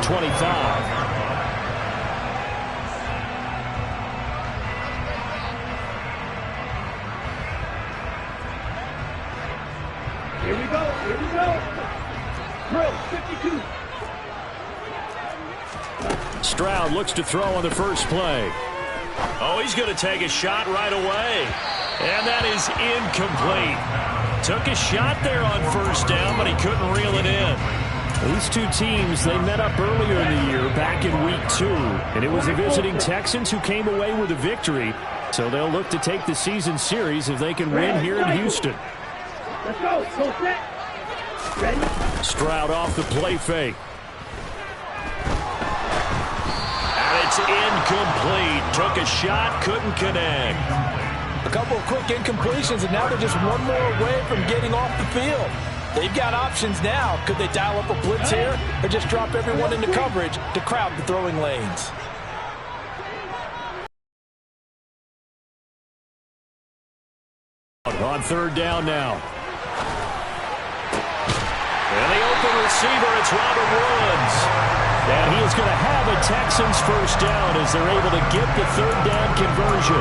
25. Here we go. Drill 52. Stroud looks to throw on the first play. Oh, he's going to take a shot right away. And that is incomplete. Took a shot there on first down, but he couldn't reel it in. These two teams, they met up earlier in the year, back in Week 2. And it was the visiting Texans who came away with a victory. So they'll look to take the season series if they can win here in Houston. Let's go. Go set. Ready? Stroud off the play fake. And it's incomplete. Took a shot, couldn't connect. A couple of quick incompletions, and now they're just one more away from getting off the field. They've got options now. Could they dial up a blitz here or just drop everyone into coverage to crowd the throwing lanes? On third down now. And the open receiver, it's Robert Woods. And he is going to have a Texans first down as they're able to get the third down conversion.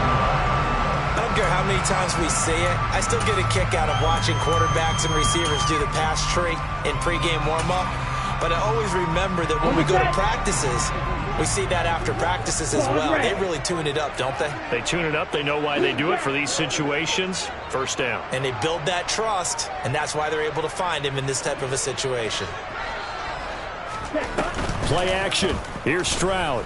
I don't care how many times we see it. I still get a kick out of watching quarterbacks and receivers do the pass tree in pregame warm-up. But I always remember that when we go to practices, we see that after practices as well. They really tune it up, don't they? They tune it up. They know why they do it for these situations. First down. And they build that trust, and that's why they're able to find him in this type of a situation. Play action. Here's Stroud.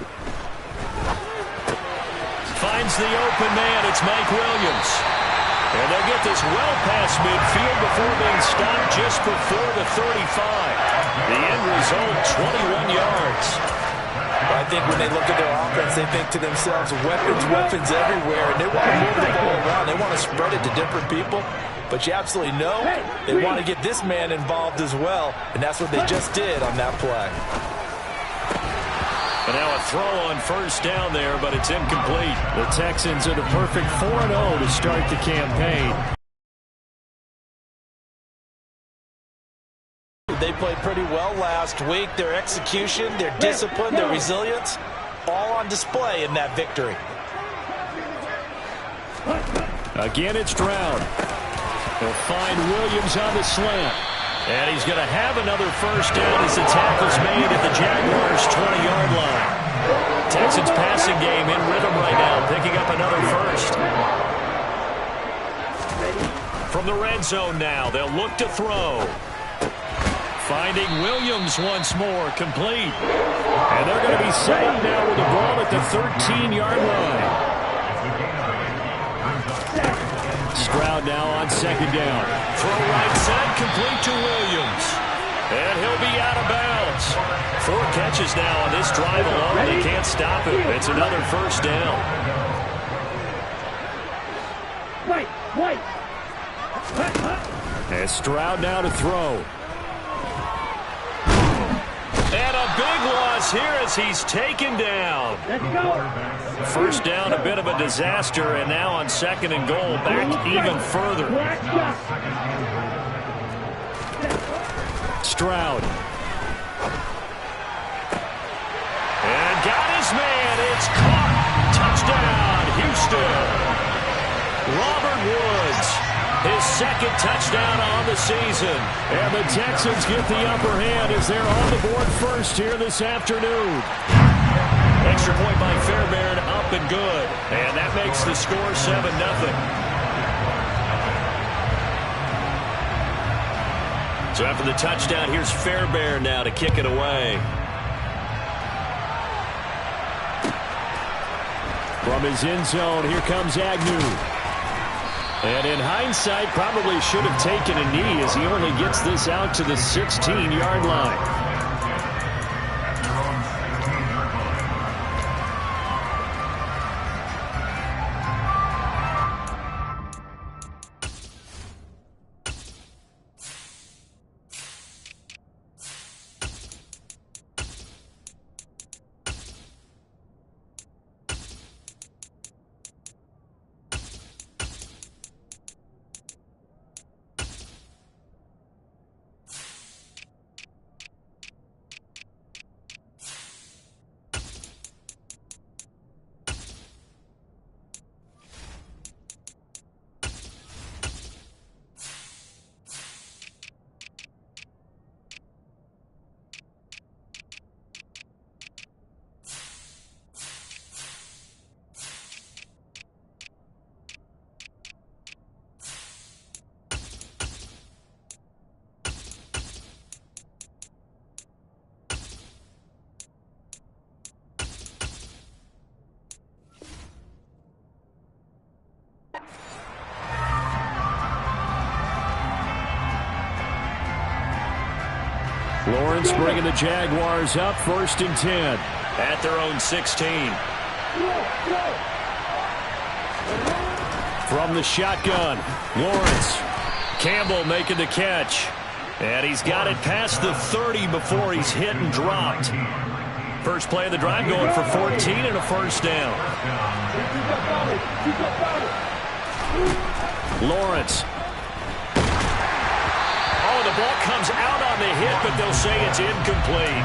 Finds the open man. It's Mike Williams. And they'll get this well past midfield before being stopped just before the 35. The end result, 21 yards. I think when they look at their offense, they think to themselves, weapons everywhere, and they want to move the ball around. They want to spread it to different people. But you absolutely know they want to get this man involved as well, and that's what they just did on that play. And now a throw on first down there, but it's incomplete. The Texans are the perfect 4-0 to start the campaign. They played pretty well last week. Their execution, their discipline, their resilience, all on display in that victory. Again, it's Stroud. He'll find Williams on the slant. And he's going to have another first down as the tackle's made at the Jaguars' 20-yard line. Texans passing game in rhythm right now, picking up another first. From the red zone now, they'll look to throw. Finding Williams once more, complete. And they're going to be set up now with the ball at the 13-yard line. Stroud now on second down. Throw right side, complete to Williams. And he'll be out of bounds. 4 catches now on this drive alone. They can't stop him. It's another first down. White. And Stroud now to throw. And a big loss here as he's taken down. Let's go. First down, a bit of a disaster, and now on second and goal, back even further. Stroud. And got his man. It's caught. Touchdown, Houston. Robert Woods, his second touchdown on the season. And the Texans get the upper hand as they're on the board first here this afternoon. Extra point by Fairbairn, up and good. And that makes the score 7-0. So after the touchdown, here's Fairbairn now to kick it away. From his end zone, here comes Agnew. And in hindsight, probably should have taken a knee as he only gets this out to the 16-yard line. Lawrence bringing the Jaguars up 1st and 10 at their own 16. From the shotgun, Lawrence. Campbell making the catch. And he's got it past the 30 before he's hit and dropped. First play of the drive going for 14 and a first down. Lawrence. Oh, the ball comes out on the hit, but they'll say it's incomplete.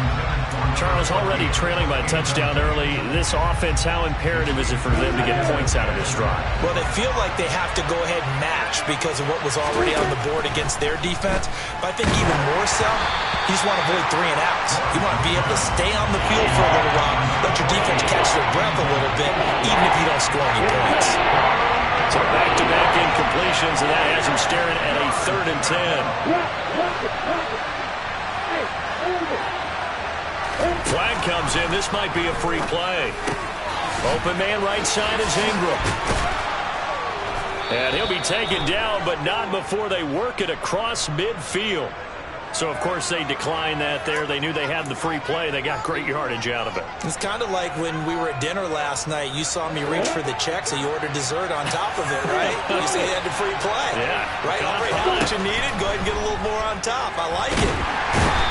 Charles, already trailing by a touchdown early. This offense, how imperative is it for them to get points out of this drive? Well, they feel like they have to go ahead and match because of what was already on the board against their defense. But I think even more so, you just want to avoid 3 and outs. You want to be able to stay on the field for a little while, let your defense catch their breath a little bit, even if you don't score any points. So back-to-back incompletions, and that has him staring at a 3rd and 10. Flag comes in. This might be a free play. Open man right side is Ingram. And he'll be taken down, but not before they work it across midfield. So, of course, they declined that there. They knew they had the free play. They got great yardage out of it. It's kind of like when we were at dinner last night. You saw me reach for the check, so you ordered dessert on top of it, right? You said you had the free play. Yeah. Right? Already know what you needed. Go ahead and get a little more on top. I like it.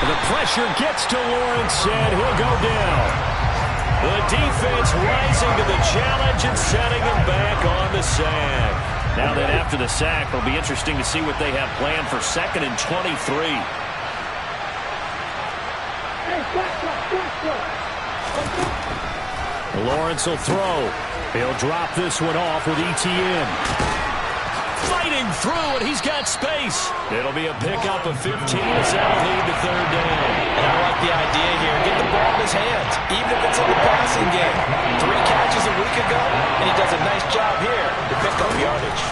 The pressure gets to Lawrence, and he'll go down. The defense rising to the challenge and setting him back on the sack. Now that after the sack, it'll be interesting to see what they have planned for 2nd and 23. Lawrence will throw. He'll drop this one off with ETN. Fighting through, and he's got space. It'll be a pickup of 15 as that'll lead to 3rd down. And I like the idea here. Get the ball in his hands, even if it's in the passing game. 3 catches a week ago, and he does a nice job here to pick up yardage.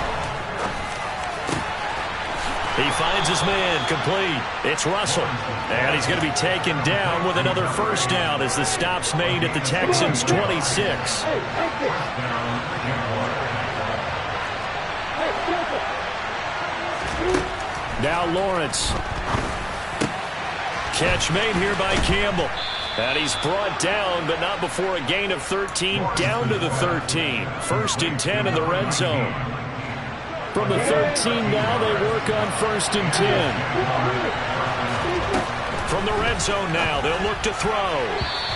He finds his man complete. It's Russell. And he's going to be taken down with another first down as the stop's made at the Texans' 26. Now Lawrence. Catch made here by Campbell. And he's brought down, but not before a gain of 13, down to the 13. 1st and 10 in the red zone. From the 13 now, they work on 1st and 10. From the red zone now, they'll look to throw.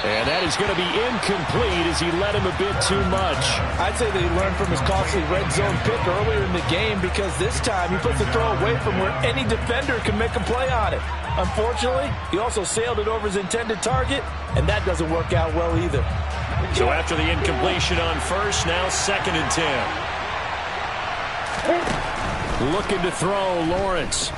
And that is going to be incomplete as he led him a bit too much. I'd say that he learned from his costly red zone pick earlier in the game because this time he puts the throw away from where any defender can make a play on it. Unfortunately, he also sailed it over his intended target, and that doesn't work out well either. So after the incompletion on 1st, now 2nd and 10. Looking to throw, Lawrence.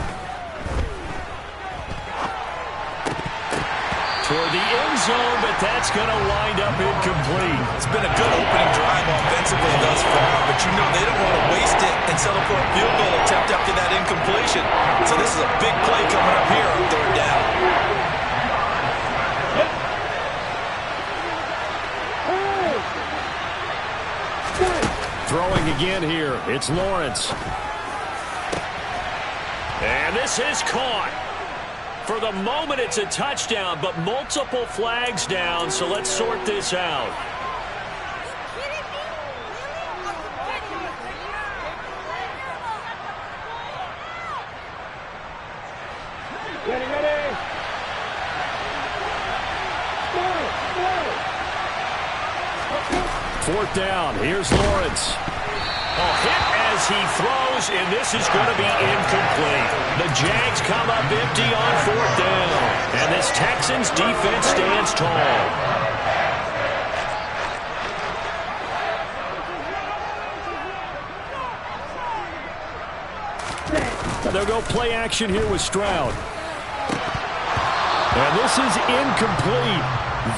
Toward the end zone, but that's going to wind up incomplete. It's been a good opening drive offensively thus far, but you know they don't want to waste it and settle for a field goal attempt after that incompletion. So this is a big play coming up here on 3rd down. Throwing again here. It's Lawrence. And this is caught. For the moment, it's a touchdown, but multiple flags down, so let's sort this out. Ready. 4th down. Here's Lawrence. Hit as he throws, and this is going to be incomplete. The Jags come up empty on 4th down, and this Texans defense stands tall. They'll go play action here with Stroud. And this is incomplete.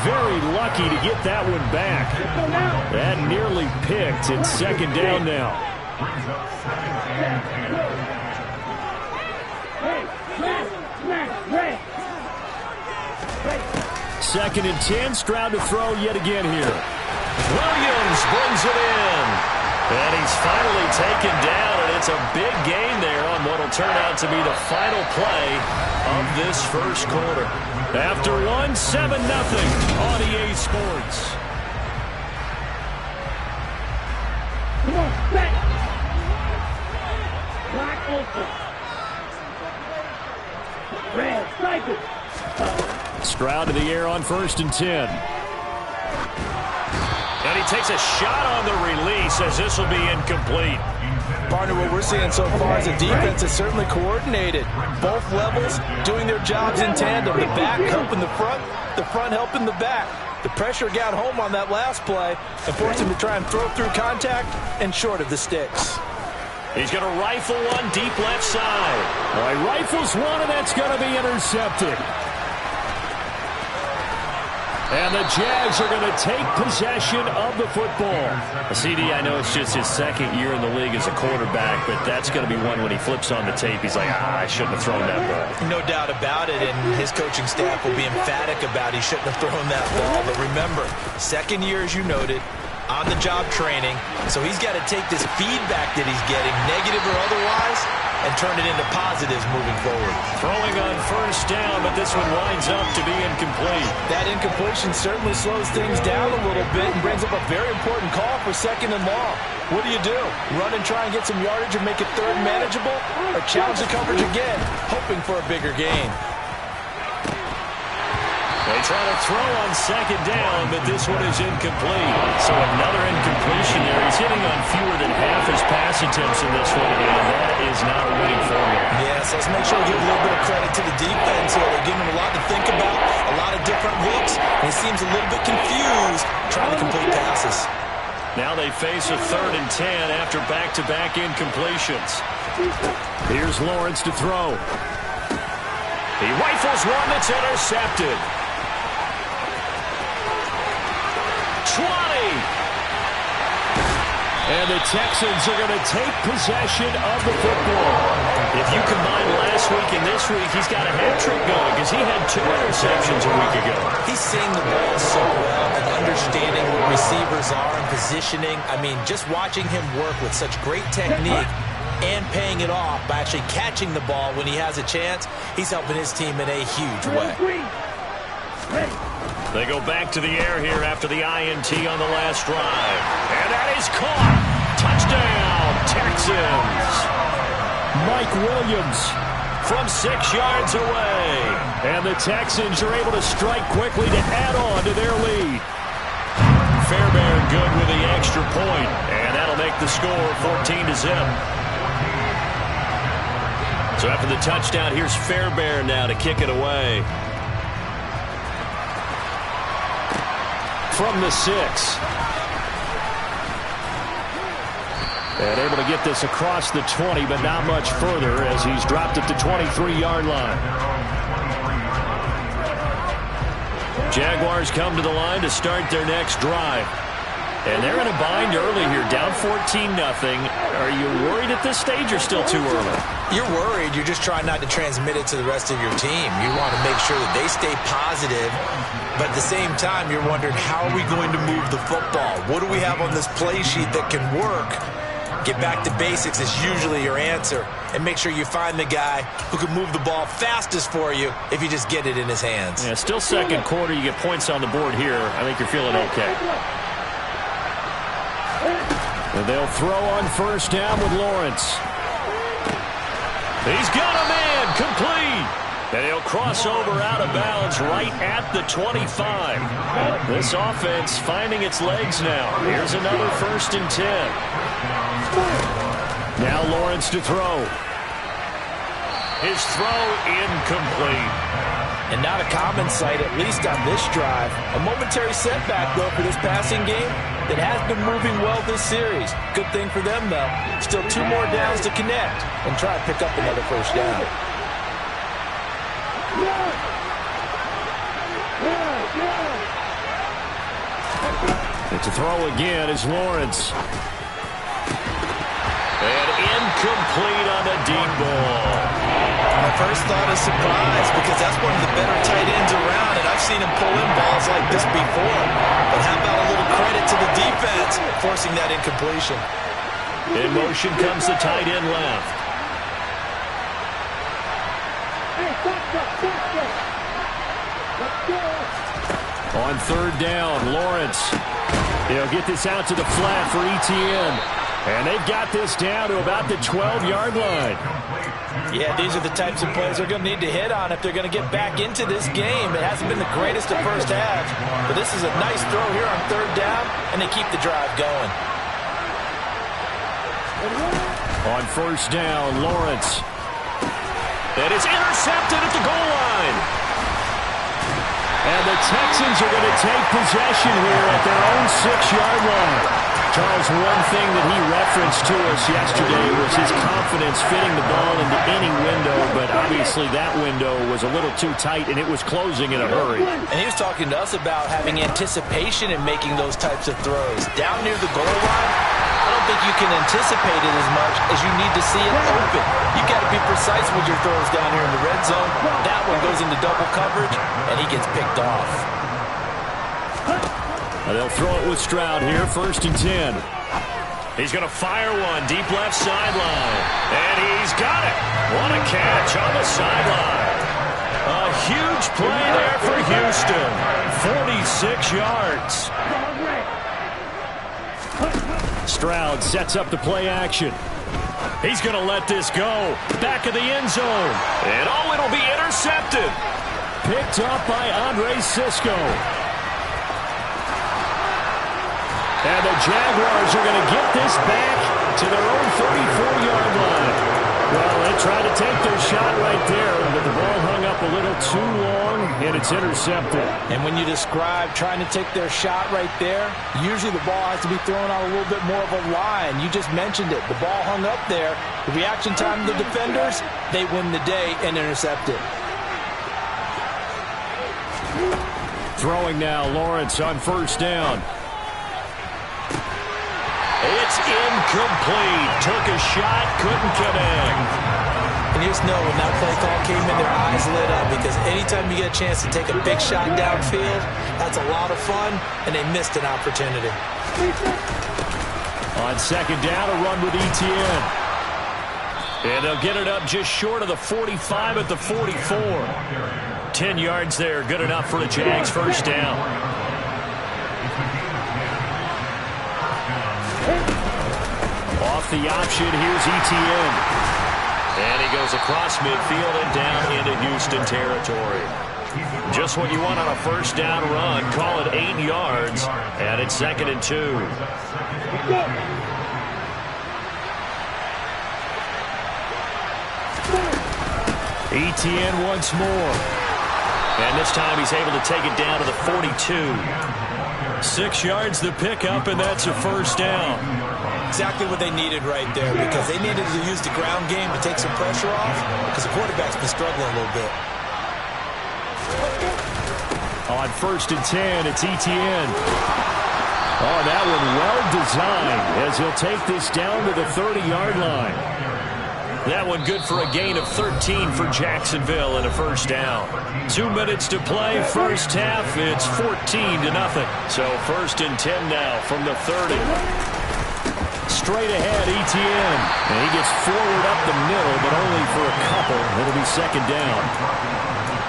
Very lucky to get that one back. That nearly picked. It's 2nd down now. 2nd and 10. Stroud to throw yet again here. Williams brings it in. And he's finally taken down, and it's a big gain there on what will turn out to be the final play of this first quarter. After one, 7-0 on EA Sports. Come on, back. Black open. Red, cycle. Stroud to the air on 1st and 10. And he takes a shot on the release as this will be incomplete. Partner, what we're seeing so far is the defense is certainly coordinated. Both levels doing their jobs in tandem. The back helping the front helping the back. The pressure got home on that last play and forced him to try and throw through contact and short of the sticks. He's going to rifle one deep left side. Well, he rifles one, and that's going to be intercepted. And the Jags are going to take possession of the football. CD, I know it's just his second year in the league as a quarterback, but that's going to be one when he flips on the tape. He's like, I shouldn't have thrown that ball. No doubt about it, and his coaching staff will be emphatic about he shouldn't have thrown that ball. But remember, second year, as you noted, on-the-job training, so he's got to take this feedback that he's getting, negative or otherwise, and turn it into positives moving forward. Throwing on 1st down, but this one winds up to be incomplete. That incompletion certainly slows things down a little bit and brings up a very important call for 2nd and long. What do? Run and try and get some yardage and make it 3rd manageable, or challenge the coverage again, hoping for a bigger gain? They try to throw on 2nd down, but this one is incomplete. So another incompletion there. He's hitting on fewer than half his pass attempts in this one, and that is not a winning formula. Yes, let's make sure we give a little bit of credit to the defense here. They're giving him a lot to think about, a lot of different looks, and he seems a little bit confused trying to complete passes. Now they face a 3rd and 10 after back-to-back incompletions. Here's Lawrence to throw. He rifles one that's intercepted. 20. And the Texans are going to take possession of the football. If you combine last week and this week, he's got a hat trick going because he had 2 interceptions a week ago. He's seeing the ball so well and understanding what receivers are and positioning. I mean, just watching him work with such great technique and paying it off by actually catching the ball when he has a chance, he's helping his team in a huge way. They go back to the air here after the INT on the last drive. And that is caught. Touchdown, Texans. Mike Williams from 6 yards away. And the Texans are able to strike quickly to add on to their lead. Fairbairn good with the extra point. And that'll make the score 14-0. So after the touchdown, here's Fairbairn now to kick it away. From the 6. And able to get this across the 20, but not much further as he's dropped at the 23-yard line. Jaguars come to the line to start their next drive. And they're in a bind early here, down 14-0. Are you worried at this stage or still too early? You're worried. You're just trying not to transmit it to the rest of your team. You want to make sure that they stay positive, but at the same time, you're wondering, how are we going to move the football? What do we have on this play sheet that can work? Get back to basics is usually your answer, and make sure you find the guy who can move the ball fastest for you if you just get it in his hands. Yeah, still second quarter. You get points on the board here. I think you're feeling okay. And they'll throw on 1st down with Lawrence. He's got a man, complete. And he'll cross over out of bounds right at the 25. This offense finding its legs now. Here's another 1st and 10. Now Lawrence to throw. His throw incomplete. And not a common sight, at least on this drive. A momentary setback, though, for this passing game that has been moving well this series. Good thing for them, though. Still 2 more downs to connect and try to pick up another 1st down. And to throw again is Lawrence. And incomplete on the deep ball. My first thought is surprise, because that's one of the better tight ends around, and I've seen him pull in balls like this before. But how about a little credit to the defense forcing that incompletion? In motion comes the tight end left. On third down, Lawrence. He'll get this out to the flat for Etienne. And they've got this down to about the 12-yard line. Yeah, these are the types of plays they're going to need to hit on if they're going to get back into this game. It hasn't been the greatest of first halves, but this is a nice throw here on third down, and they keep the drive going. On first down, Lawrence. That is intercepted at the goal line. And the Texans are going to take possession here at their own 6-yard line. Charles, one thing that he referenced to us yesterday was his confidence fitting the ball into any window, but obviously that window was a little too tight, and it was closing in a hurry. And he was talking to us about having anticipation in making those types of throws. Down near the goal line, I don't think you can anticipate it as much as you need to see it open. You've got to be precise with your throws down here in the red zone. That one goes into double coverage, and he gets picked off. They'll throw it with Stroud here, 1st and 10. He's going to fire one deep left sideline. And he's got it. What a catch on the sideline. A huge play there for Houston. 46 yards. Stroud sets up the play action. He's going to let this go. Back of the end zone. And it'll be intercepted. Picked up by Andre Cisco. And the Jaguars are going to get this back to their own 34-yard line. Well, they tried to take their shot right there, but the ball hung up a little too long, and it's intercepted. And when you describe trying to take their shot right there, usually the ball has to be thrown out a little bit more of a line. You just mentioned it. The ball hung up there. The reaction time of the defenders, they win the day and intercept it. Throwing now, Lawrence on first down. It's incomplete. Took a shot, couldn't connect. And you just know when that play call came in, their eyes lit up, because anytime you get a chance to take a big shot downfield, that's a lot of fun, and they missed an opportunity. On second down, a run with Etienne. And they'll get it up just short of the 45 at the 44. 10 yards there, good enough for the Jags' first down. Off the option, here's Etienne. And he goes across midfield and down into Houston territory. Just what you want on a first down run. Call it 8 yards, and it's 2nd and 2. Etienne once more. And this time he's able to take it down to the 42. 6 yards the pickup, and that's a first down. Exactly what they needed right there, because they needed to use the ground game to take some pressure off, because the quarterback's been struggling a little bit. On 1st and 10, it's Etienne. Oh, that one well designed as he'll take this down to the 30-yard line. That one good for a gain of 13 for Jacksonville and a first down. 2 minutes to play, first half. It's 14-0. So 1st and 10 now from the 30. Straight ahead, Etienne. And he gets forward up the middle, but only for a couple. It'll be 2nd down.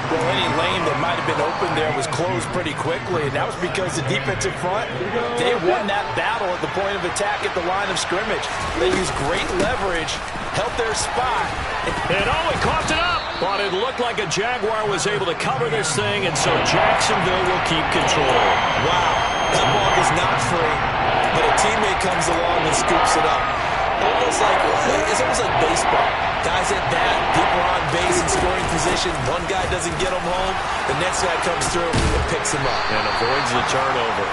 Well, any lane that might have been open there was closed pretty quickly, and that was because the defensive front, they won that battle at the point of attack at the line of scrimmage. They used great leverage, held their spot. And he coughed it up. But it looked like a Jaguar was able to cover this thing, and so Jacksonville will keep control. Wow, that ball is not free, but a teammate comes along and scoops it up. It's almost like baseball. Guys at bat, people are on base in scoring position. One guy doesn't get them home. The next guy comes through and picks him up. And avoids the turnover.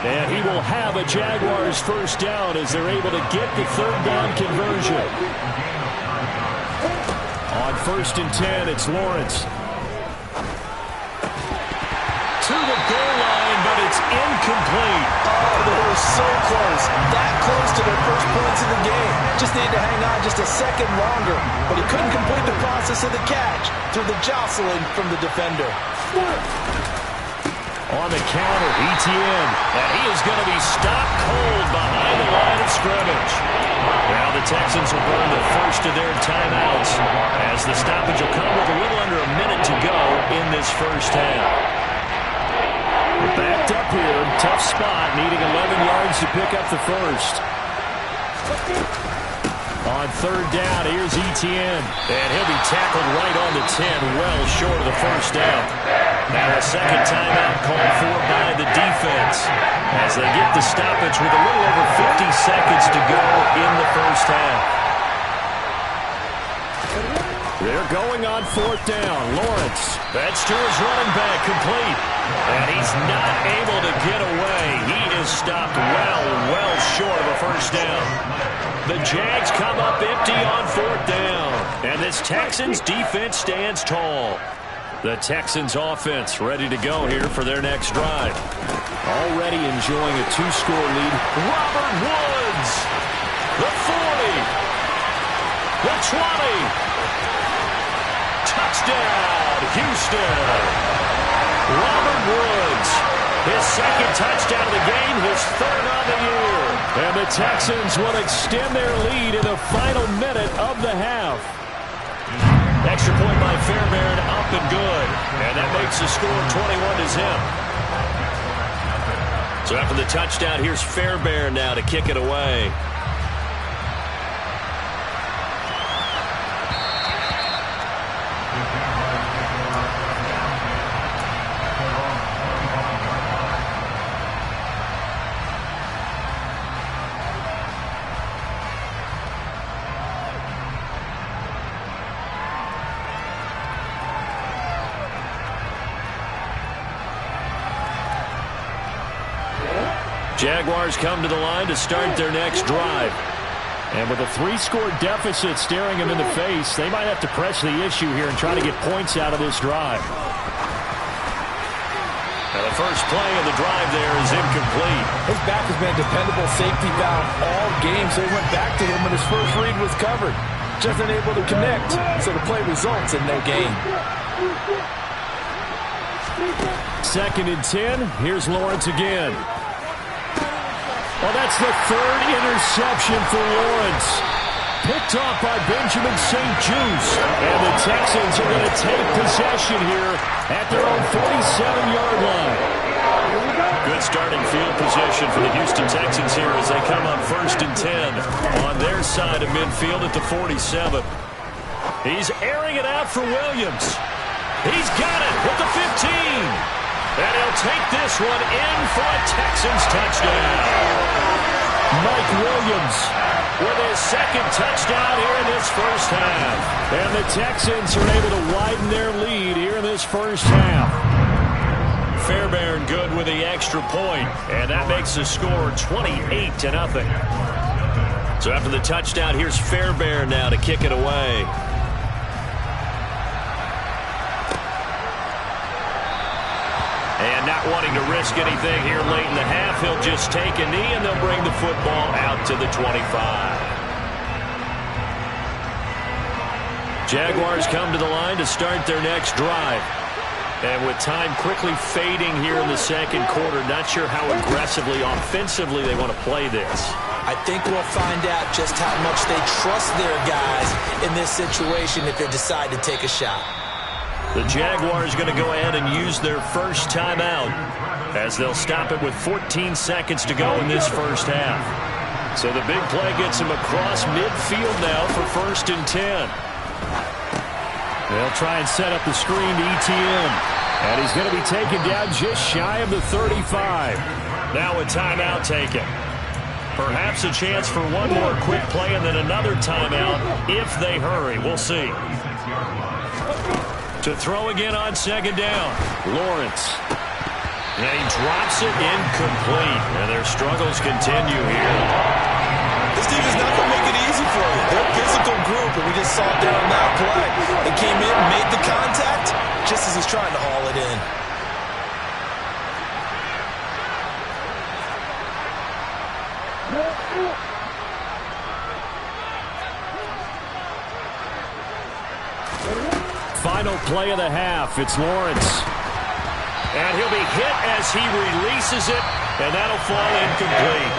And he will have a Jaguars first down as they're able to get the 3rd down conversion. On 1st and 10, it's Lawrence. To the goal line, but it's incomplete. Oh, they were so close. That close to their first points of the game. Just needed to hang on just a second longer. But he couldn't complete the process of the catch through the jostling from the defender. On the counter, Etienne. And he is going to be stopped cold behind the line of scrimmage. Now the Texans will burn the first of their timeouts as the stoppage will come with a little under a minute to go in this first half. Backed up here, tough spot, needing 11 yards to pick up the first. On third down, here's Etienne. And he'll be tackled right on the 10, well short of the first down. Now a second timeout called for by the defense as they get the stoppage with a little over 50 seconds to go in the first half. They're going on fourth down. Lawrence. That's to his running back, complete. And he's not able to get away. He is stopped well short of a first down. The Jags come up empty on fourth down. And this Texans defense stands tall. The Texans offense ready to go here for their next drive. Already enjoying a 2-score lead. Robert Woods. The 40. The 20. Touchdown, Houston. Robert Woods, his second touchdown of the game, his third on the year. And the Texans will extend their lead in the final minute of the half. Extra point by Fairbairn, up and good. And that makes the score 21-0. So after the touchdown, here's Fairbairn now to kick it away. Jaguars come to the line to start their next drive. And with a 3-score deficit staring them in the face, they might have to press the issue here and try to get points out of this drive. Now the first play of the drive there is incomplete. His back has been a dependable safety valve all game, so he went back to him when his first read was covered. Just unable to connect, so the play results in no gain. Second and 10. Here's Lawrence again. Well, that's the third interception for Lawrence. Picked off by Benjamin St. Juice. And the Texans are going to take possession here at their own 47-yard line. Good starting field position for the Houston Texans here as they come up first and 10 on their side of midfield at the 47. He's airing it out for Williams. He's got it with the 15. And he'll take this one in for a Texans touchdown. Mike Williams with his second touchdown here in this first half. And the Texans are able to widen their lead here in this first half. Fairbairn good with the extra point, and that makes the score 28-0. So after the touchdown, here's Fairbairn now to kick it away. And not wanting to risk anything here late in the half, he'll just take a knee and they'll bring the football out to the 25. Jaguars come to the line to start their next drive. And with time quickly fading here in the second quarter, not sure how aggressively, offensively they want to play this. I think we'll find out just how much they trust their guys in this situation if they decide to take a shot. The Jaguars going to go ahead and use their first timeout as they'll stop it with 14 seconds to go in this first half. So the big play gets him across midfield now for first and 10. They'll try and set up the screen to Etienne. And he's going to be taken down just shy of the 35. Now a timeout taken. Perhaps a chance for one more quick play and then another timeout if they hurry. We'll see. To throw again on second down. Lawrence. And he drops it incomplete. And their struggles continue here. This team is not going to make it easy for you. They're a physical group, and we just saw it there on that play. They came in, made the contact, just as he's trying to haul it in. Final play of the half. It's Lawrence. And he'll be hit as he releases it, and that'll fall incomplete.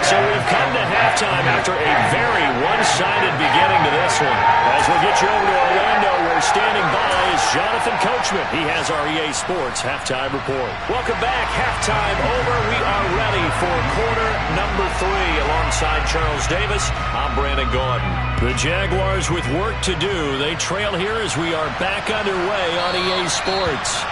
So we've come to halftime after a very one-sided beginning to this one. As we'll get you over to Orlando, where standing by is Jonathan Coachman. He has our EA Sports Halftime Report. Welcome back. Halftime over. We are ready for quarter number 3. Alongside Charles Davis, I'm Brandon Gaudin. The Jaguars with work to do. They trail here as we are back underway on EA Sports.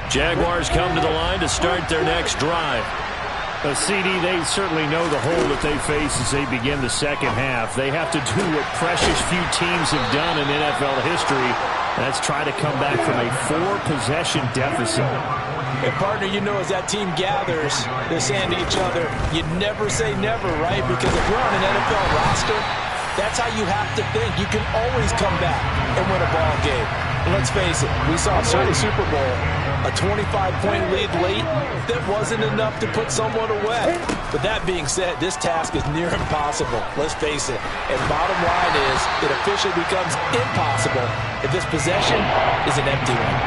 Jaguars come to the line to start their next drive. CD, they certainly know the hole that they face as they begin the second half. They have to do what precious few teams have done in NFL history. That's try to come back from a 4-possession deficit. And partner, you know, as that team gathers, they're saying to each other, you never say never, right? Because if you're on an NFL roster, that's how you have to think. You can always come back and win a ball game. And let's face it, we saw a certain Super Bowl, a 25-point lead late, that wasn't enough to put someone away. But that being said, this task is near impossible. Let's face it. And bottom line is, it officially becomes impossible if this possession is an empty one.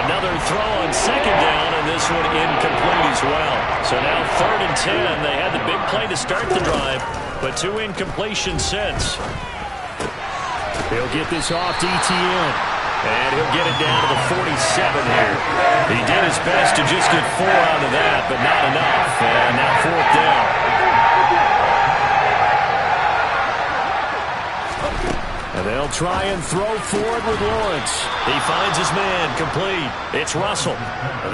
Another throw on second down, and this one incomplete as well. So now 3rd and 10. They had the big play to start the drive, but 2 incompletions since. He'll get this off to ETN. And he'll get it down to the 47 here. He did his best to just get 4 out of that, but not enough. And now 4th down. And they'll try and throw forward with Lawrence. He finds his man complete. It's Russell.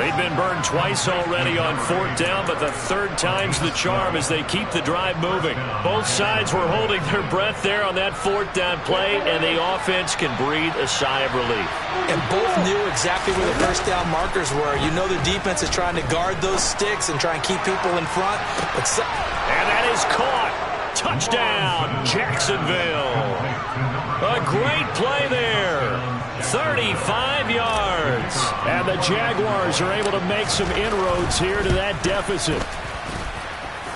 They've been burned twice already on 4th down, but the 3rd time's the charm as they keep the drive moving. Both sides were holding their breath there on that 4th down play, and the offense can breathe a sigh of relief. And both knew exactly where the first down markers were. You know the defense is trying to guard those sticks and try and keep people in front. And that is caught. Touchdown, Jacksonville. A great play there. 35 yards. And the Jaguars are able to make some inroads here to that deficit.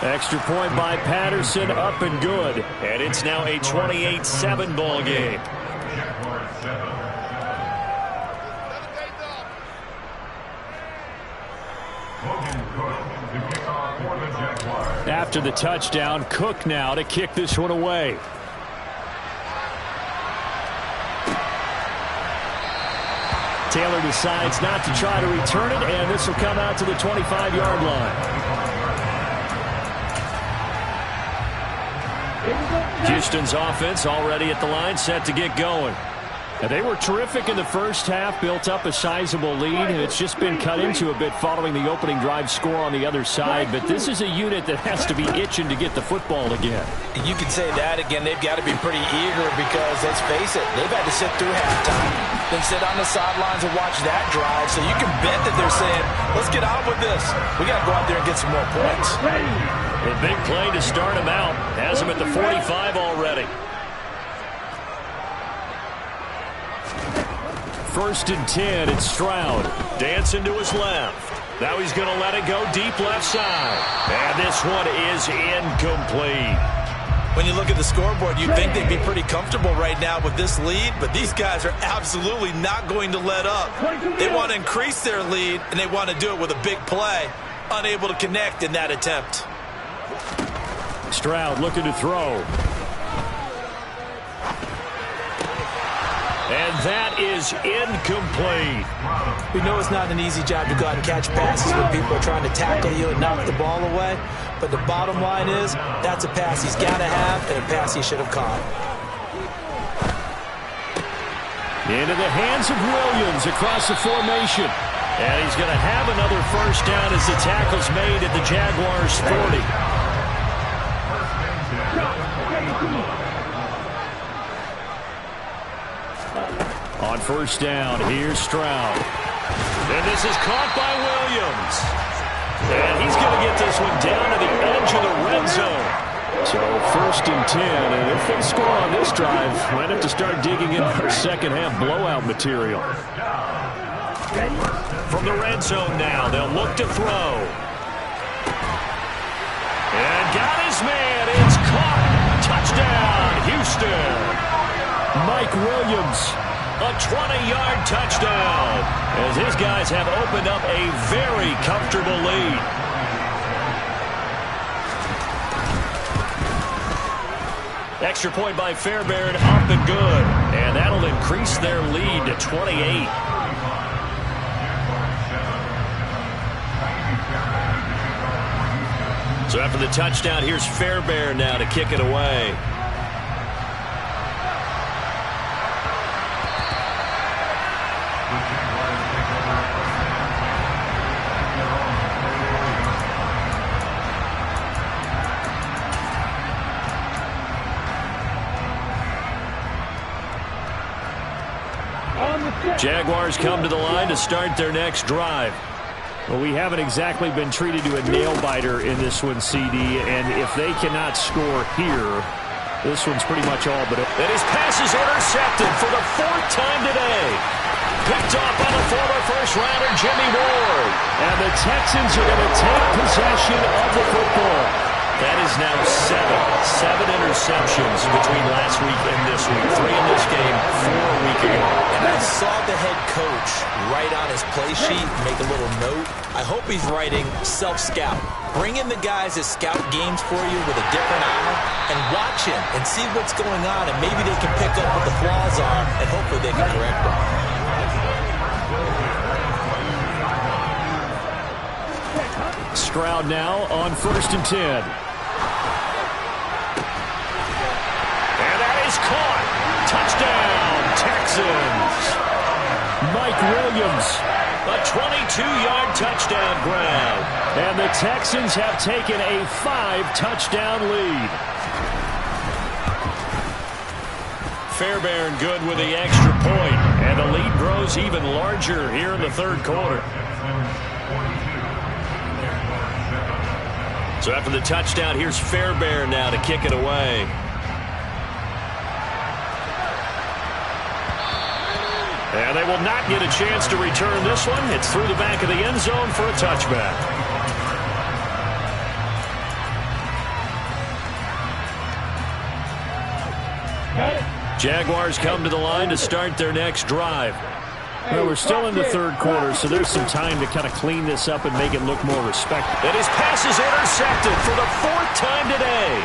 Extra point by Patterson, up and good. And it's now a 28-7 ball game. After the touchdown, Cook now to kick this one away. Taylor decides not to try to return it, and this will come out to the 25-yard line. Houston's offense already at the line, set to get going. And they were terrific in the first half, built up a sizable lead, and it's just been cut into a bit following the opening drive score on the other side. But this is a unit that has to be itching to get the football again. You can say that again. They've got to be pretty eager because, let's face it, they've had to sit through halftime, then sit on the sidelines and watch that drive. So you can bet that they're saying, let's get on with this. We got to go out there and get some more points. The big play to start him out has him at the 45 already. 1st and 10, it's Stroud. Dancing to his left. Now he's going to let it go deep left side. And this one is incomplete. When you look at the scoreboard, you'd think they'd be pretty comfortable right now with this lead, but these guys are absolutely not going to let up. They want to increase their lead, and they want to do it with a big play. Unable to connect in that attempt. Stroud looking to throw. And that is incomplete. We know it's not an easy job to go out and catch passes when people are trying to tackle you and knock the ball away. But the bottom line is, that's a pass he's got to have and a pass he should have caught. Into the hands of Williams across the formation. And he's going to have another 1st down as the tackle's made at the Jaguars' 40. On 1st down, here's Stroud. And this is caught by Williams. And he's going to get this one down to the edge of the red zone. So 1st and 10, and if they score on this drive, might have to start digging in for second half blowout material. From the red zone now, they'll look to throw. And got his man. It's caught. Touchdown, Houston. Mike Williams. A 20-yard touchdown as his guys have opened up a very comfortable lead. Extra point by Fairbairn, up and good. And that'll increase their lead to 28. So after the touchdown, here's Fairbairn now to kick it away. Jaguars come to the line to start their next drive. Well, we haven't exactly been treated to a nail-biter in this one, CD, and if they cannot score here, this one's pretty much all but... And his pass is intercepted for the 4th time today. Picked off by the former first-rounder Jimmy Ward. And the Texans are going to take possession of the football. That is now 7 interceptions between last week and this week. 3 in this game, 4 a week ago. And I saw the head coach write on his play sheet, make a little note. I hope he's writing self-scout. Bring in the guys that scout games for you with a different eye and watch him and see what's going on, and maybe they can pick up what the flaws are, and hopefully they can correct them. Stroud now on 1st and 10. Caught. Touchdown, Texans. Mike Williams. A 22-yard touchdown grab. And the Texans have taken a 5-touchdown lead. Fairbairn good with the extra point. And the lead grows even larger here in the 3rd quarter. So after the touchdown, here's Fairbairn now to kick it away. And they will not get a chance to return this one. It's through the back of the end zone for a touchback. Jaguars come to the line to start their next drive. Well, we're still in the 3rd quarter, so there's some time to kind of clean this up and make it look more respectable. And his pass is intercepted for the 4th time today.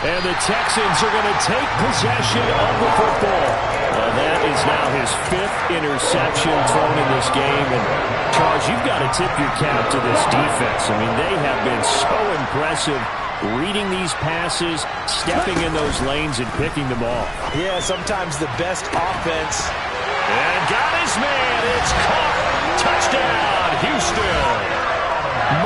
And the Texans are going to take possession of the football. Well, that is now his 5th interception thrown in this game. And, Charles, you've got to tip your cap to this defense. I mean, they have been so impressive reading these passes, stepping in those lanes, and picking them off. Yeah, sometimes the best offense. And got his man. It's caught. Touchdown, Houston.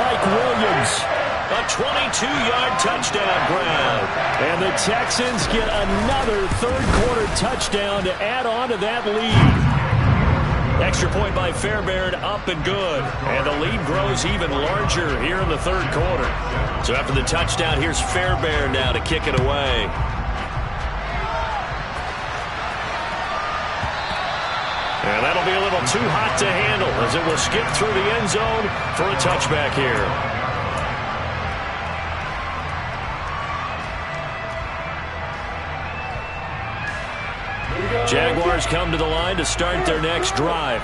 Mike Williams. A 22-yard touchdown grab. And the Texans get another 3rd quarter touchdown to add on to that lead. Extra point by Fairbairn, up and good. And the lead grows even larger here in the 3rd quarter. So after the touchdown, here's Fairbairn now to kick it away. And that'll be a little too hot to handle as it will skip through the end zone for a touchback here. Jaguars come to the line to start their next drive.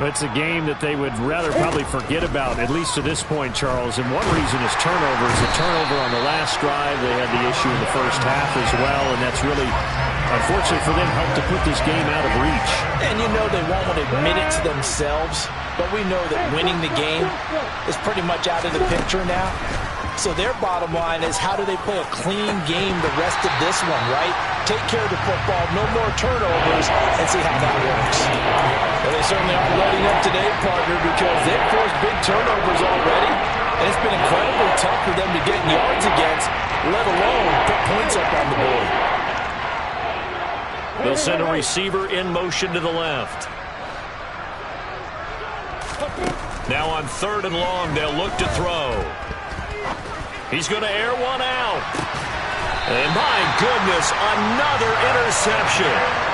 It's a game that they would rather probably forget about, at least to this point, Charles. And one reason is turnovers. A turnover on the last drive. They had the issue in the 1st half as well, and that's really, unfortunately for them, helped to put this game out of reach. And you know they won't admit it to themselves, but we know that winning the game is pretty much out of the picture now. So their bottom line is, how do they play a clean game the rest of this one, right? Take care of the football, no more turnovers, and see how that works. Well, they certainly are loading up today, partner, because they've forced big turnovers already, and it's been incredibly tough for them to get yards against, let alone put points up on the board. They'll send a receiver in motion to the left. Now on 3rd and long, they'll look to throw. He's going to air one out. And my goodness, another interception.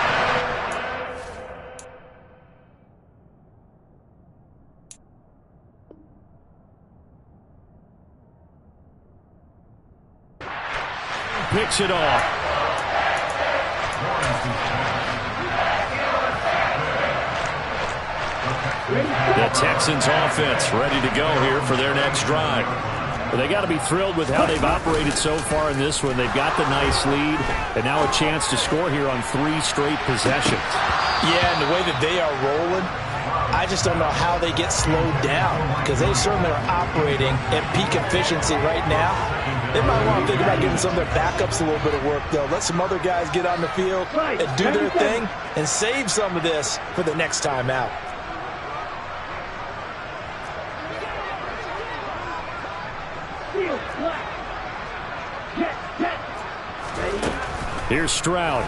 Picks it off. The Texans offense ready to go here for their next drive. Well, they got to be thrilled with how they've operated so far in this one. They've got the nice lead, and now a chance to score here on 3 straight possessions. Yeah, and the way that they are rolling, I just don't know how they get slowed down, because they certainly are operating at peak efficiency right now. They might want to think about giving some of their backups a little bit of work, though. Let some other guys get on the field and do their thing and save some of this for the next time out. Here's Stroud.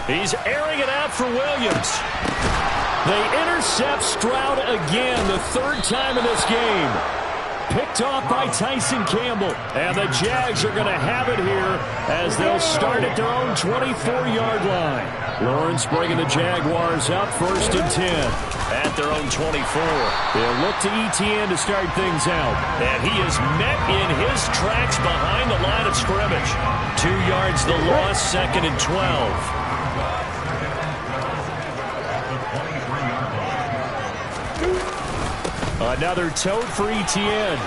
He's airing it out for Williams. They intercept Stroud again, the 3rd time in this game. Picked off by Tyson Campbell. And the Jags are going to have it here as they'll start at their own 24-yard line. Lawrence bringing the Jaguars up 1st and 10 at their own 24. They'll look to ETN to start things out. And he is met in his tracks behind the line of scrimmage. 2 yards the loss, 2nd and 12. Another tote for ETN.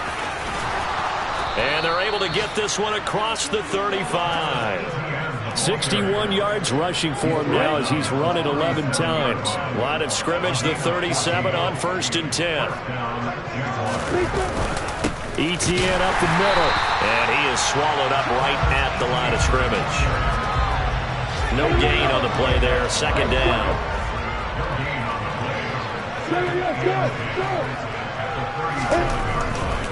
And they're able to get this one across the 35. 61 yards rushing for him now as he's run it 11 times. Line of scrimmage, the 37 on 1st and 10. ETN up the middle. And he is swallowed up right at the line of scrimmage. No gain on the play there. 2nd down.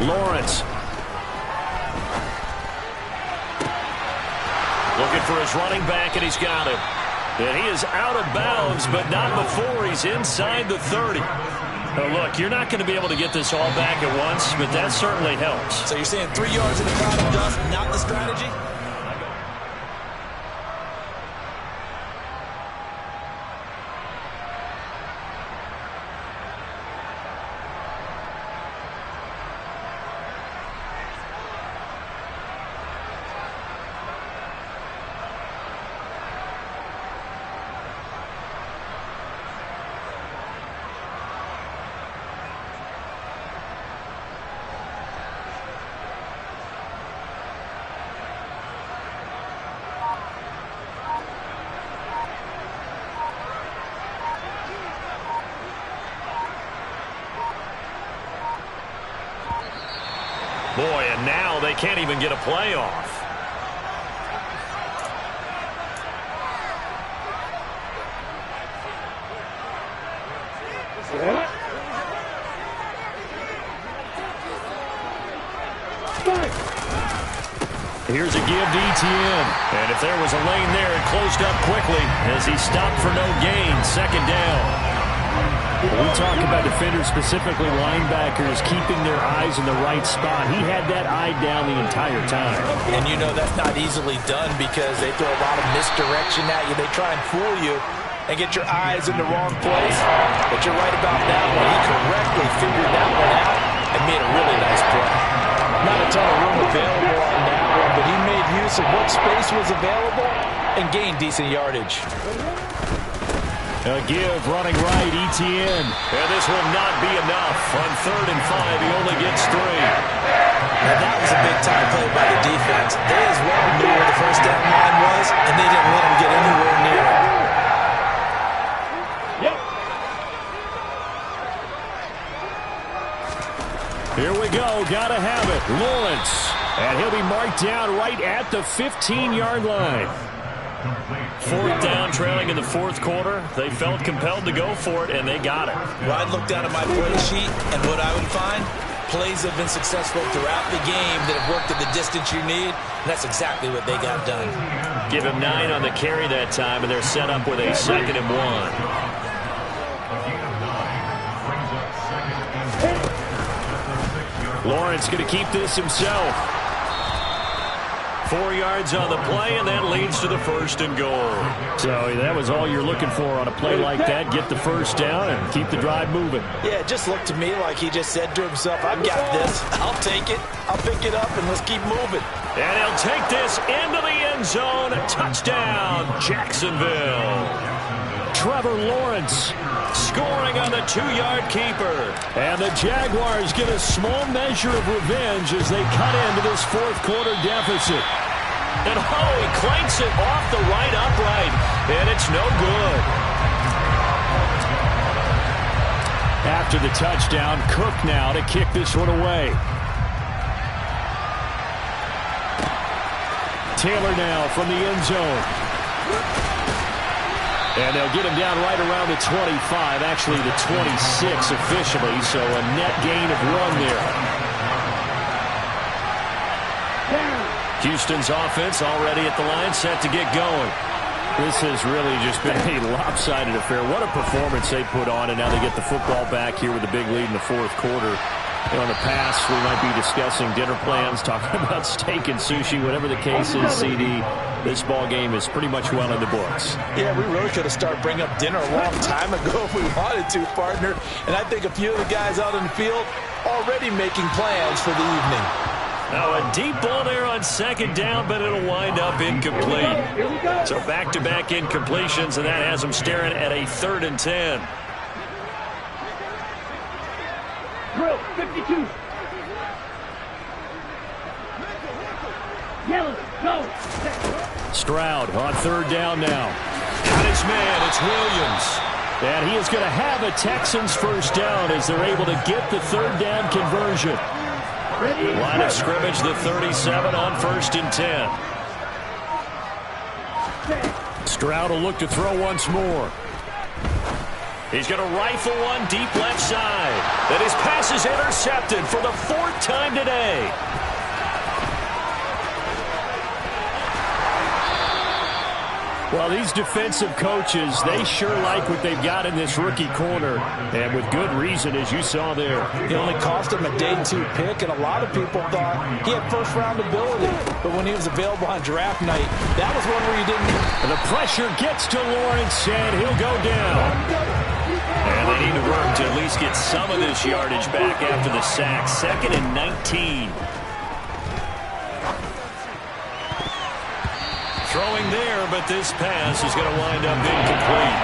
Lawrence. Looking for his running back, and he's got him. And he is out of bounds, but not before he's inside the 30. Now look, you're not going to be able to get this all back at once, but that certainly helps. So you're saying 3 yards in a cloud of dust, not the strategy? Boy, and now they can't even get a play off. Here's a give to ETN. And if there was a lane there, it closed up quickly as he stopped for no gain. 2nd down. When we talk about defenders, specifically linebackers, keeping their eyes in the right spot, he had that eye down the entire time. And you know that's not easily done because they throw a lot of misdirection at you. They try and fool you and get your eyes in the wrong place. But you're right about that one. He correctly figured that one out and made a really nice play. Not a ton of room available on that one, but he made use of what space was available and gained decent yardage. A give running right, ETN. And this will not be enough. On 3rd and 5, he only gets 3. Now that was a big-time play by the defense. They as well knew where the first down line was, and they didn't let him get anywhere near it. Here we go. Gotta have it. Lawrence. And he'll be marked down right at the 15-yard line. 4th down, trailing in the 4th quarter. They felt compelled to go for it, and they got it. Well, I'd look down at my play sheet, and what I would find, plays have been successful throughout the game that have worked at the distance you need, and that's exactly what they got done. Give him 9 on the carry that time, and they're set up with a 2nd and 1. Lawrence going to keep this himself. 4 yards on the play, and that leads to the 1st and goal. So that was all you're looking for on a play like that. Get the first down and keep the drive moving. Yeah, it just looked to me like he just said to himself, I've got this. I'll take it. I'll pick it up, and let's keep moving. And he'll take this into the end zone. Touchdown, Jacksonville. Trevor Lawrence scoring on the 2-yard keeper. And the Jaguars get a small measure of revenge as they cut into this 4th quarter deficit. And he clanks it off the right upright, and it's no good. After the touchdown, Cook now to kick this one away. Taylor now from the end zone. And they'll get him down right around the 25, actually the 26 officially, so a net gain of 1 there. Houston's offense already at the line, set to get going. This has really just been a lopsided affair. What a performance they put on, and now they get the football back here with a big lead in the 4th quarter. You know, in the past, we might be discussing dinner plans, talking about steak and sushi, whatever the case is, CD. This ball game is pretty much well in the books. Yeah, we really could have started bringing up dinner a long time ago if we wanted to, partner. And I think a few of the guys out in the field already making plans for the evening. Now a deep ball there on 2nd down, but it'll wind up incomplete. So back-to-back incompletions, and that has them staring at a 3rd and 10. Drill 52. Yellow, go. Stroud on 3rd down now. Got his man, it's Williams. And he is going to have a Texans first down as they're able to get the 3rd down conversion. Line of scrimmage, the 37 on 1st and 10. Stroud will look to throw once more. He's going to rifle one deep left side. And his pass is intercepted for the 4th time today. Well, these defensive coaches, they sure like what they've got in this rookie corner. And with good reason, as you saw there. It only cost him a day 2 pick, and a lot of people thought he had first-round ability. But when he was available on draft night, that was one where you didn't. And the pressure gets to Lawrence, and he'll go down. And they need to work to at least get some of this yardage back after the sack. 2nd and 19. Throwing there, but this pass is going to wind up incomplete.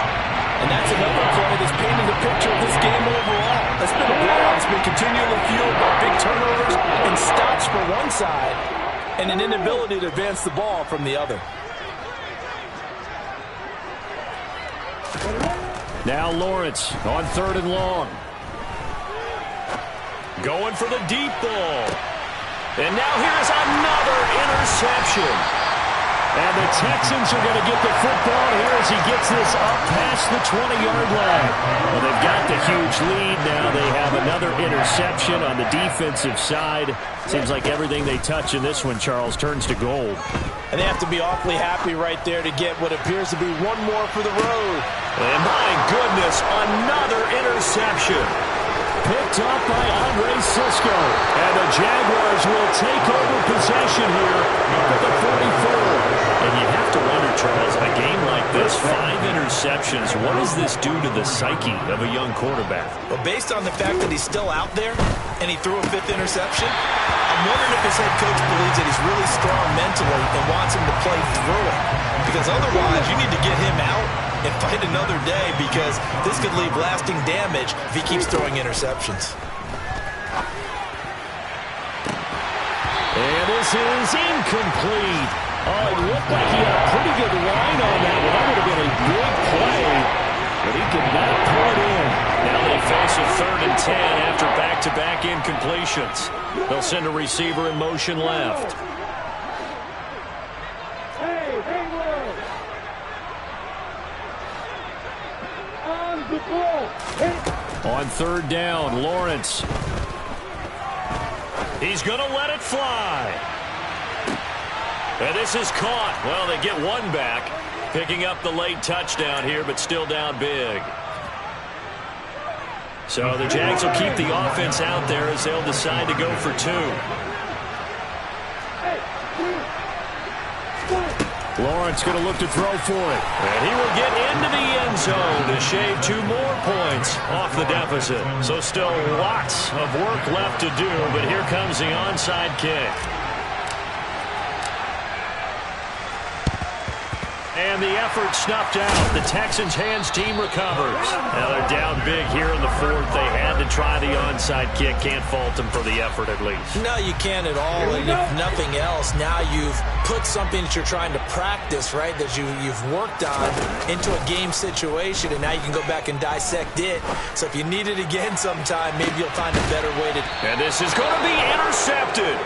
And that's another play that's painted the picture of this game overall. It's been a blowout. It's been continually fueled by big turnovers and stops for one side and an inability to advance the ball from the other. Now Lawrence on 3rd and long. Going for the deep ball. And now here's another interception. And the Texans are going to get the football here as he gets this up past the 20-yard line. Well, they've got the huge lead now. They have another interception on the defensive side. Seems like everything they touch in this one, Charles, turns to gold. And they have to be awfully happy right there to get what appears to be one more for the road. And my goodness, another interception. Picked up by Andre Sisco. And the Jaguars will take over possession here at the 44. And you have to wonder, Charles, a game like this, 5 interceptions, what does this do to the psyche of a young quarterback? Well, based on the fact that he's still out there and he threw a 5th interception, I'm wondering if his head coach believes that he's really strong mentally and wants him to play through it. Because otherwise, you need to get him out and fight another day, because this could leave lasting damage if he keeps throwing interceptions. And this is incomplete. Oh, it looked like he had a pretty good line on that one. That would have been a big play, but he could not pull it in. Now they face a 3rd and 10 after back-to-back incompletions. They'll send a receiver in motion left. On 3rd down, Lawrence. He's going to let it fly. And this is caught. Well, they get one back, picking up the late touchdown here, but still down big. So the Jags will keep the offense out there as they'll decide to go for 2. Lawrence going to look to throw for it. And he will get into the end zone to shave 2 more points off the deficit. So still lots of work left to do, but here comes the onside kick. And the effort snuffed out. The Texans' hands team recovers. Now they're down big here in the 4th. They had to try the onside kick. Can't fault them for the effort at least. No, you can't at all. And if nothing else, now you've put something that you're trying to practice, right, that you've worked on into a game situation, and now you can go back and dissect it. So if you need it again sometime, maybe you'll find a better way to. And this is going to be intercepted.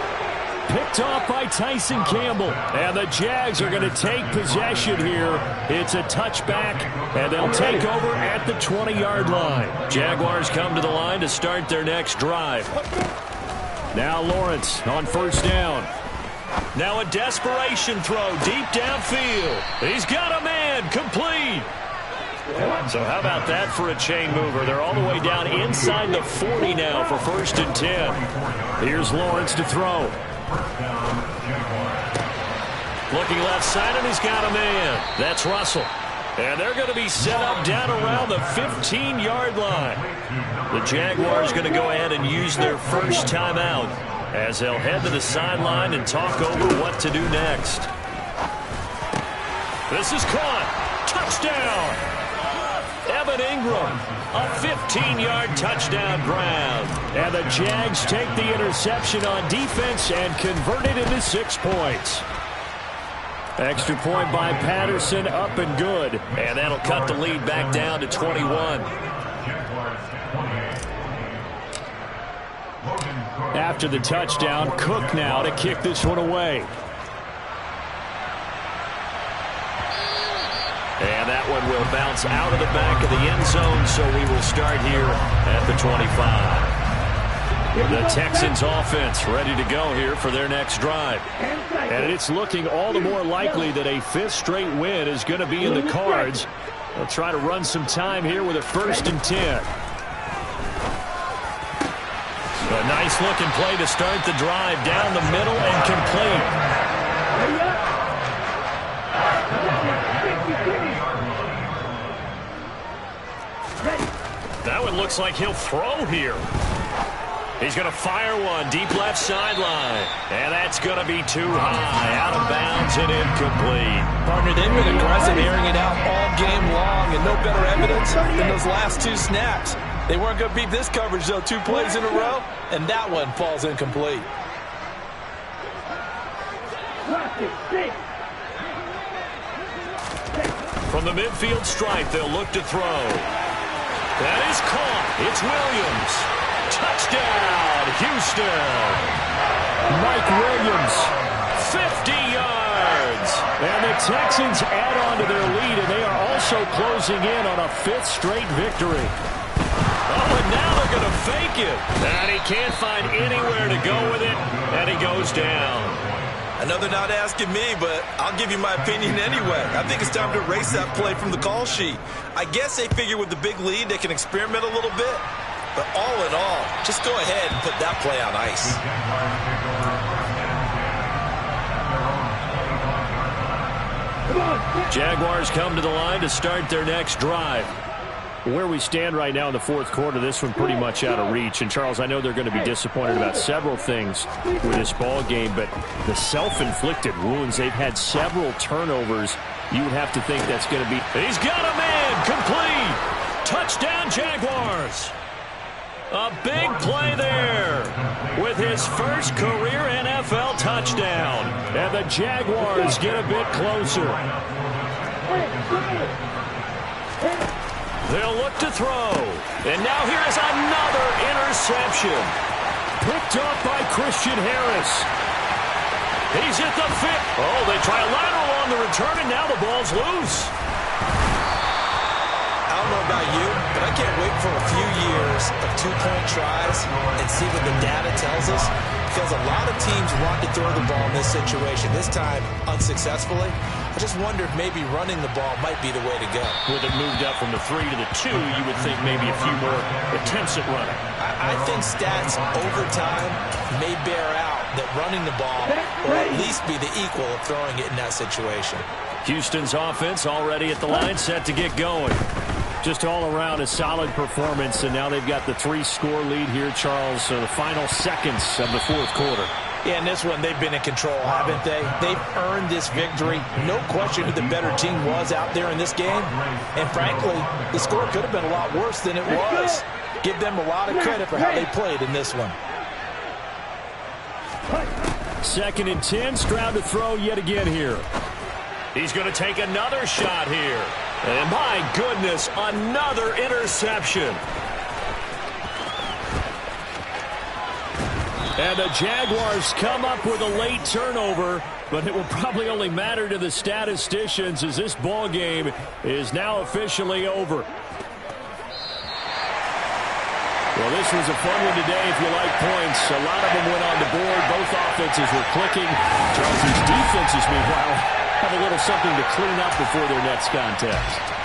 Picked off by Tyson Campbell. And the Jags are going to take possession here. It's a touchback, and they'll take over at the 20-yard line. Jaguars come to the line to start their next drive. Now Lawrence on 1st down. Now a desperation throw deep downfield. He's got a man, complete. So how about that for a chain mover? They're all the way down inside the 40 now for 1st and 10. Here's Lawrence to throw. Looking left side, and he's got a man. That's Russell. And they're going to be set up down around the 15-yard line. The Jaguars going to go ahead and use their first timeout as they'll head to the sideline and talk over what to do next. This is caught. Touchdown. Evan Ingram, a 15-yard touchdown grab. And the Jags take the interception on defense and convert it into 6 points. Extra point by Patterson, up and good. And that'll cut the lead back down to 21. After the touchdown, Cook now to kick this one away. And that one will bounce out of the back of the end zone, so we will start here at the 25. The Texans offense ready to go here for their next drive. And it's looking all the more likely that a 5th straight win is going to be in the cards. They'll try to run some time here with a 1st and 10. A nice looking play to start the drive down the middle and complete. That one looks like he'll throw here. He's going to fire one deep left sideline. And that's going to be too high. Out of bounds and incomplete. Partner, they've been aggressive, airing it out all game long, and no better evidence than those last 2 snaps. They weren't going to beat this coverage, though, 2 plays in a row, and that one falls incomplete. From the midfield stripe, they'll look to throw. That is caught. It's Williams. Touchdown, Houston. Mike Williams. 50 yards. And the Texans add on to their lead, and they are also closing in on a 5th straight victory. Oh, and now they're going to fake it. And he can't find anywhere to go with it, and he goes down. I know they're not asking me, but I'll give you my opinion anyway. I think it's time to erase that play from the call sheet. I guess they figure with the big lead they can experiment a little bit. But all in all, just go ahead and put that play on ice. Jaguars come to the line to start their next drive. Where we stand right now in the 4th quarter, this one pretty much out of reach. And, Charles, I know they're going to be disappointed about several things with this ball game, but the self-inflicted wounds, they've had several turnovers. You would have to think that's going to be... He's got a man, complete. Touchdown, Jaguars. A big play there with his first career NFL touchdown. And the Jaguars get a bit closer. They'll look to throw. And now here is another interception. Picked up by Christian Harris. He's at the 5. Oh, they try a lateral on the return, and now the ball's loose. I don't know know about you, but I can't wait for a few years of two-point tries and see what the data tells us, because a lot of teams want to throw the ball in this situation, this time unsuccessfully. I just wonder if maybe running the ball might be the way to go. With it moved up from the 3 to the 2, you would think maybe a few more attempts at running. I think stats over time may bear out that running the ball will at least be the equal of throwing it in that situation. Houston's offense already at the line, set to get going. Just all around a solid performance, and now they've got the 3-score lead here, Charles, so the final seconds of the fourth quarter. Yeah, in this one, they've been in control, haven't they? They've earned this victory. No question who the better team was out there in this game. And frankly, the score could have been a lot worse than it was. Give them a lot of credit for how they played in this one. 2nd and 10, Stroud to throw yet again here. He's going to take another shot here. And my goodness, another interception. And the Jaguars come up with a late turnover, but it will probably only matter to the statisticians as this ball game is now officially over. Well, this was a fun one today if you like points. A lot of them went on the board. Both offenses were clicking. Charles' defenses, meanwhile, have a little something to clean up before their next contest.